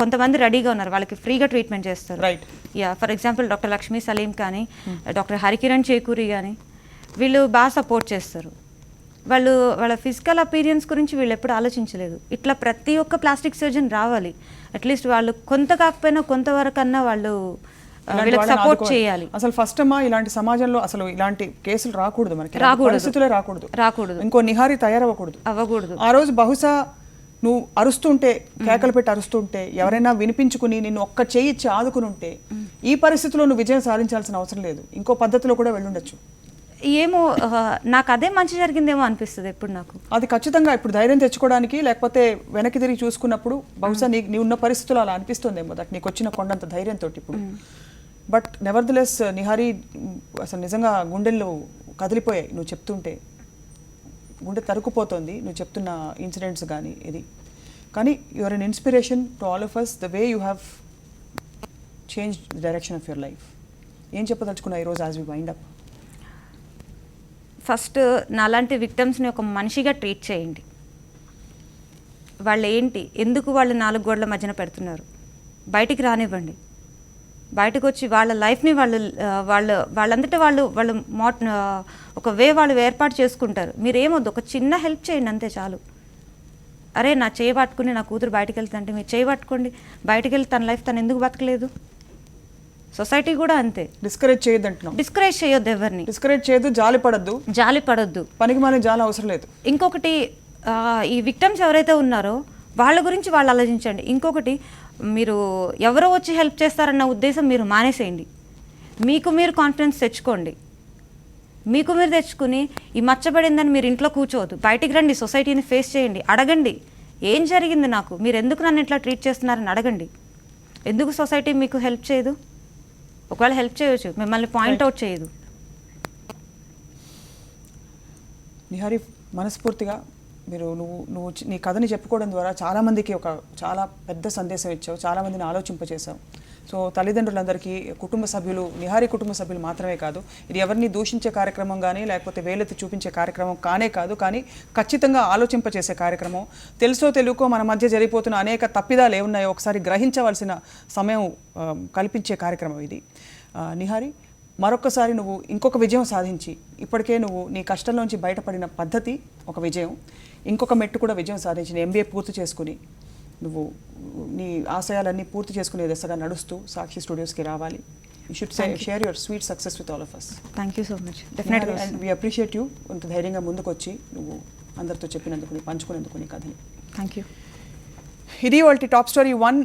Speaker 2: కొంతమంది రెడీగా ఉన్నారు, వాళ్ళకి ఫ్రీగా ట్రీట్మెంట్ చేస్తారు. For example doctor Lakshmi Saleem కానీ, డాక్టర్ హరికిరణ్ చేకూరి కానీ, వీళ్ళు బాగా సపోర్ట్ చేస్తారు. వాళ్ళ ఫిజికల్ అపీరియన్స్ గురించి వీళ్ళు ఎప్పుడు ఆలోచించలేదు. ఇట్లా ప్రతి ఒక్క ప్లాస్టిక్ సర్జన్ రావాలి. అట్లీస్ట్ వాళ్ళు కొంత కాకపోయినా కొంతవరకు అన్నా వాళ్ళు వీళ్ళకి సపోర్ట్ చేయాలి.
Speaker 1: అసలు ఫస్ట్ అమ్మా, ఇలాంటి సమాజంలో అసలు ఇలాంటి కేసులు రాకూడదు, మనకి పరిస్థితులే రాకూడదు. ఇంకో నిహారి తయారవ్వకూడదు. ఆ రోజు బహుశా నువ్వు అరుస్తుంటే, కేకలు పెట్టి అరుస్తుంటే, ఎవరైనా వినిపించుకుని నిన్ను ఒక్క చేయి ఇచ్చి ఆదుకుని ఉంటే ఈ పరిస్థితిలో నువ్వు విజయం సాధించాల్సిన అవసరం లేదు, ఇంకో పద్ధతిలో కూడా వెళ్ళుండొచ్చు.
Speaker 2: ఏమో, నాకు అదే మంచి జరిగిందేమో అనిపిస్తుంది ఎప్పుడు నాకు.
Speaker 1: అది ఖచ్చితంగా ఇప్పుడు ధైర్యం తెచ్చుకోవడానికి, లేకపోతే వెనక్కి తిరిగి చూసుకున్నప్పుడు బహుశా నీ ఉన్న పరిస్థితుల్లో అలా అనిపిస్తుందేమో, దట్ నీకు వచ్చిన కొండంత ధైర్యంతో ఇప్పుడు. బట్ నెవర్దలెస్ నిహారి, అసలు నిజంగా గుండెల్లో కదిలిపోయాయి నువ్వు చెప్తుంటే. గుండె తరుకుపోతుంది నువ్వు చెప్తున్న ఇన్సిడెంట్స్ కానీ ఇది. కానీ you are an inspiration to all of us, the way you have change the direction of your life. ఏం చెప్పదలుచుకున్నా ఈరోజు as we wind up?
Speaker 2: First, నాలాంటి విక్టమ్స్ని ఒక మనిషిగా ట్రీట్ చేయండి. వాళ్ళు ఏంటి, ఎందుకు వాళ్ళు 4 గోడల మధ్యన పెడుతున్నారు, బయటికి రానివ్వండి. బయటకు వచ్చి వాళ్ళ లైఫ్ని వాళ్ళంతటా వాళ్ళు ఒక వాళ్ళు ఏర్పాటు చేసుకుంటారు. మీరేమొద్దు, ఒక చిన్న హెల్ప్ చేయండి అంతే చాలు. అరే నా చేయి పట్టుకుని నా కూతురు బయటకు వెళ్తుంటే మీరు చేయి పట్టుకోండి, బయటకు వెళ్ళి తన లైఫ్ తను ఎందుకు బతకలేదు. సొసైటీ కూడా అంతే.
Speaker 1: డిస్కరేజ్
Speaker 2: చేయొద్దు ఎవరిని,
Speaker 1: డిస్కరేజ్ చేయొద్దు, జాలి పడద్దు, పనికి మాలిన జాలి అవసరం లేదు.
Speaker 2: ఇంకొకటి, ఈ విక్టమ్స్ ఎవరైతే ఉన్నారో వాళ్ళ గురించి వాళ్ళు ఆలోచించండి. ఇంకొకటి, మీరు ఎవరో వచ్చి హెల్ప్ చేస్తారన్న ఉద్దేశం మీరు మానేసేయండి. మీకు మీరు కాన్ఫిడెన్స్ తెచ్చుకోండి. మీకు మీరు తెచ్చుకుని ఈ మచ్చబడిందని మీరు ఇంట్లో కూర్చోవద్దు, బయటికి రండి, సొసైటీని ఫేస్ చేయండి, అడగండి ఏం జరిగింది నాకు, మీరు ఎందుకు నన్ను ఇట్లా ట్రీట్ చేస్తున్నారని అడగండి. ఎందుకు సొసైటీ మీకు హెల్ప్ చేయదు? ఒకవేళ హెల్ప్ చేయవచ్చు, మిమ్మల్ని పాయింట్అవుట్ చేయదు.
Speaker 1: నిహారి, మనస్ఫూర్తిగా నువ్వు నీ కథని చెప్పుకోవడం ద్వారా చాలామందికి చాలా పెద్ద సందేశం ఇచ్చావు, చాలామందిని ఆలోచింపచేశావు. సో తల్లిదండ్రులందరికీ, కుటుంబ సభ్యులు, నిహారి కుటుంబ సభ్యులు మాత్రమే కాదు, ఇది ఎవరిని దూషించే కార్యక్రమం కానీ లేకపోతే వేలెత్తి చూపించే కార్యక్రమం కానే కాదు, కానీ ఖచ్చితంగా ఆలోచింపచేసే కార్యక్రమం. తెలుసో తెలుకో మన మధ్య జరిగిపోతున్న అనేక తప్పిదాలు ఏమున్నాయో ఒకసారి గ్రహించవలసిన సమయం కల్పించే కార్యక్రమం ఇది. నిహారి, మరొకసారి నువ్వు ఇంకొక విజయం సాధించి, ఇప్పటికే నువ్వు నీ కష్టంలోంచి బయటపడిన పద్ధతి ఒక విజయం, ఇంకొక మెట్టు కూడా విజయం సాధించి MBA పూర్తి చేసుకుని నువ్వు నీ ఆశయాలన్నీ పూర్తి చేసుకునే దశగా నడుస్తూ సాక్షి స్టూడియోస్కి రావాలి. You should share your sweet success with all of us.
Speaker 2: Thank you so much. డెఫినెట్గా.
Speaker 1: అండ్ వీ అప్రిషియేట్ యూ ఇంత ధైర్యంగా ముందుకు వచ్చి నువ్వు అందరితో చెప్పినందుకు, పంచుకునేందుకు నీ కథని.
Speaker 2: Thank you.
Speaker 1: ఇది వాళ్ళ టాప్ స్టోరీ 1